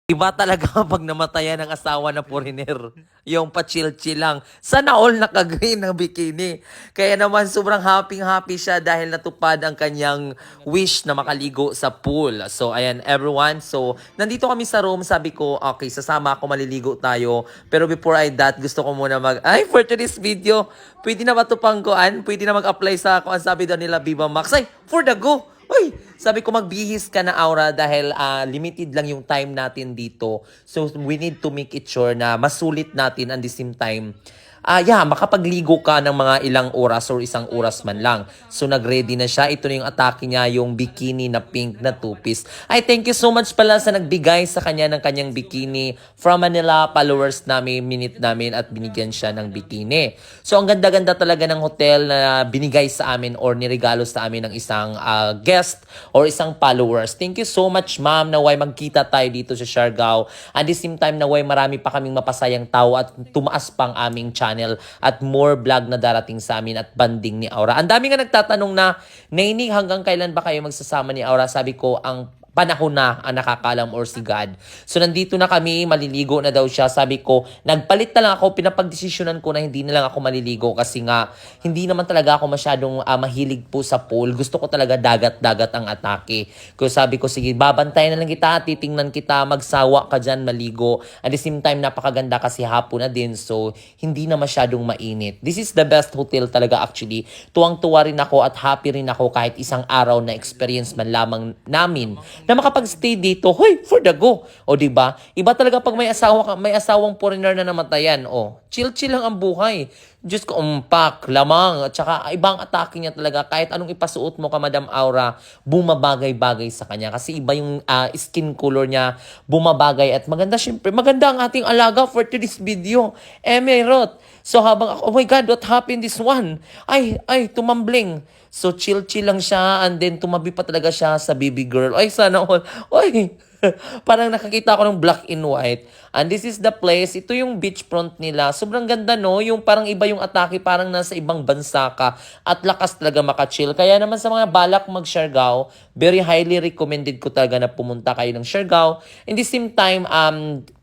Iba talaga pag namatayan ng asawa na foreigner. Yung pa-chill-chill lang. Sana all naka-green ng bikini. Kaya naman sobrang happy-happy siya dahil natupad ang kanyang wish na makaligo sa pool. So ayan everyone. So nandito kami sa room. Sabi ko, okay, sasama ako, maliligo tayo. Pero before that, gusto ko muna for today's video, pwede na ba ito pangkuan? Pwede na mag-apply sa kung sabi daw nila Viva Max. Ay, for the go! Uy, sabi ko magbihis ka na Aura dahil limited lang yung time natin dito. So we need to make it sure na masulit natin at the same time. Makapagligo ka ng mga ilang oras or isang oras man lang. So nag-ready na siya. Ito na yung atake niya, yung bikini na pink na two-piece. Ay, thank you so much pala sa nagbigay sa kanya ng kanyang bikini. From Manila, followers namin, minute namin at binigyan siya ng bikini. So ang ganda-ganda talaga ng hotel na binigay sa amin or niregalo sa amin ng isang guest or isang followers. Thank you so much ma'am na way magkita tayo dito sa Siargao. At the same time na way marami pa kaming mapasayang tao at tumaas pang aming channel at more vlog na darating sa amin at banding ni Aura. Ang dami nga nagtatanong na, Naining, hanggang kailan ba kayo magsasama ni Aura? Sabi ko, ang panahon na ang nakakalam or si God. So nandito na kami, maliligo na daw siya. Sabi ko, nagpalit na lang ako, pinapagdesisyonan ko na hindi na lang ako maliligo kasi nga hindi naman talaga ako masyadong mahilig po sa pool. Gusto ko talaga dagat-dagat ang atake. Kaya sabi ko, sige, babantayan na lang kita, titingnan kita, magsawa ka dyan, maligo. At the same time, napakaganda kasi hapon na din. So, hindi na masyadong mainit. This is the best hotel talaga actually. Tuwang-tuwa rin ako at happy rin ako kahit isang araw na experience man lamang namin na makapag-stay dito, hoy, for the go. O diba? Iba talaga pag may asawa ka, may asawang foreigner na namatayan. O, chill-chill lang ang buhay. Diyos ko, umpak, lamang. At saka, ibang atake niya talaga. Kahit anong ipasuot mo ka, Madam Aura, bumabagay-bagay sa kanya. Kasi iba yung skin color niya, bumabagay. At maganda, syempre, maganda ang ating alaga for today's video. Emerald. So habang ako, oh my God, what happened this one? Ay, tumambling. So chill-chill lang siya and then tumabi pa talaga siya sa baby girl. Ay, sana all. Ay, parang nakakita ako ng black and white. And this is the place. Ito yung beachfront nila. Sobrang ganda, no? Yung parang iba yung atake. Parang nasa ibang bansa ka. At lakas talaga makachill. Kaya naman sa mga balak mag-Siargao, very highly recommended ko talaga na pumunta kayo ng Siargao. In the same time,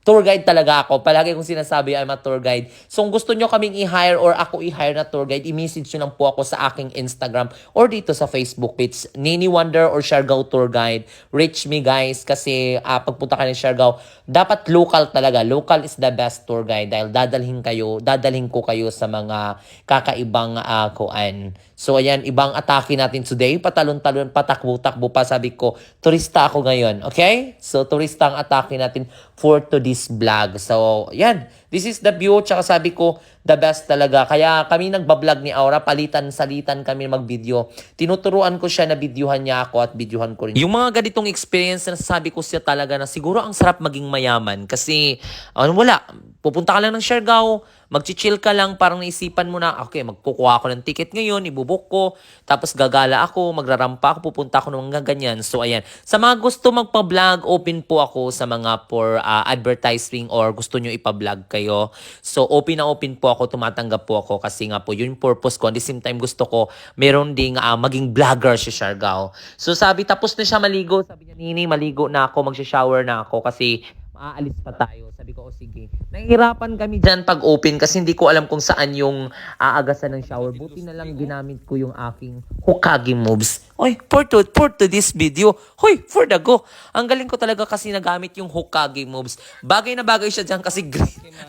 tour guide talaga ako. Palagi kong sinasabi, I'm a tour guide. So, kung gusto nyo kaming i-hire or ako i-hire na tour guide, i-message nyo lang po ako sa aking Instagram or dito sa Facebook page, Nini Wonder or Siargao Tour Guide. Reach me, guys, kasi pagpunta kayo ng Siargao, dapat local talaga. Local is the best tour guide dahil dadalhin ko kayo sa mga kakaibang kuan. So, ayan, ibang atake natin today. Patalon-talon, patakbo-takbo pa. Sabi ko, turista ako ngayon. Okay? So, turista ang atake natin for today's vlog. So, yan. This is the view. Tsaka sabi ko, the best talaga. Kaya kami nagbablog ni Aura. Palitan-salitan kami mag-video. Tinuturuan ko siya na videohan niya ako at videohan ko rin. Yung mga ganitong experience na sabi ko siya talaga na siguro ang sarap maging mayaman. Kasi, wala. Pupunta ka lang ng Siargao, mag-chill ka lang, parang naisipan mo na, okay, magkukuha ako ng ticket ngayon, ibubuk ko, tapos gagala ako, magrarampa ako, pupunta ako ng mga ganyan. So, ayan. Sa mga gusto magpa-vlog, open po ako sa mga for advertising or gusto nyo ipa-vlog kayo. So, open na open po ako, tumatanggap po ako kasi nga po, yun yung purpose ko. At the same time, gusto ko, meron ding maging vlogger si Siargao. So, sabi, tapos na siya maligo. Sabi niya, Nini, maligo na ako, magsha-shower na ako kasi aalis pa tayo. Sabi ko, sige. Nahihirapan kami dyan pag open kasi hindi ko alam kung saan yung aagasan ng shower. Buti na lang ginamit ko yung aking Hokage moves. Oy, for to this video. Hoy, for the go. Ang galing ko talaga kasi nagamit yung Hokage moves. Bagay na bagay siya dyan kasi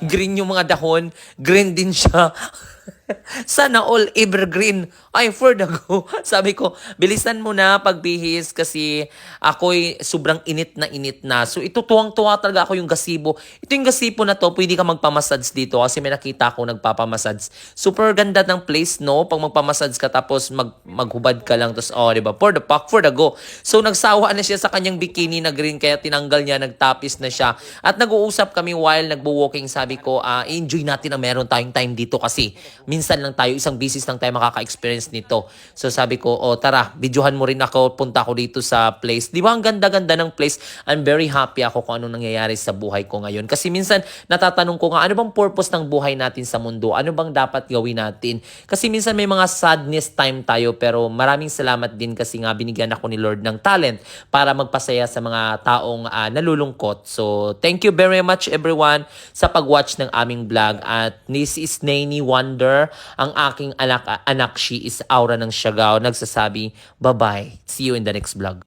green yung mga dahon. Green din siya. Sana all evergreen. Ay, for the go. Sabi ko, bilisan mo na pagbihis kasi ako'y sobrang init na. So, ito tuwang-tuwa talaga ako yung gazebo. Ito yung gazebo na to, pwede ka magpamassage dito kasi may nakita ako nagpapamassage. Super ganda ng place, no? Pag magpamassage ka tapos maghubad ka lang. Tapos, diba? For the go. So, nagsawa na siya sa kanyang bikini na green kaya tinanggal niya, nagtapis na siya. At nag-uusap kami while nagbo-walking. Sabi ko, enjoy natin na meron tayong time dito kasi minsan lang tayo, isang bisis lang tayo makaka-experience nito. So sabi ko, oh tara, videohan mo rin ako, punta ako dito sa place. Di ba ang ganda-ganda ng place? I'm very happy ako kung anong nangyayari sa buhay ko ngayon. Kasi minsan natatanong ko nga, ano bang purpose ng buhay natin sa mundo? Ano bang dapat gawin natin? Kasi minsan may mga sadness time tayo, pero maraming salamat din kasi nga binigyan ako ni Lord ng talent para magpasaya sa mga taong nalulungkot. So thank you very much everyone sa pag-watch ng aming vlog. At this is Nainy Wonder, ang aking anak, she is Aura ng Siagao, nagsasabi, bye-bye. See you in the next vlog.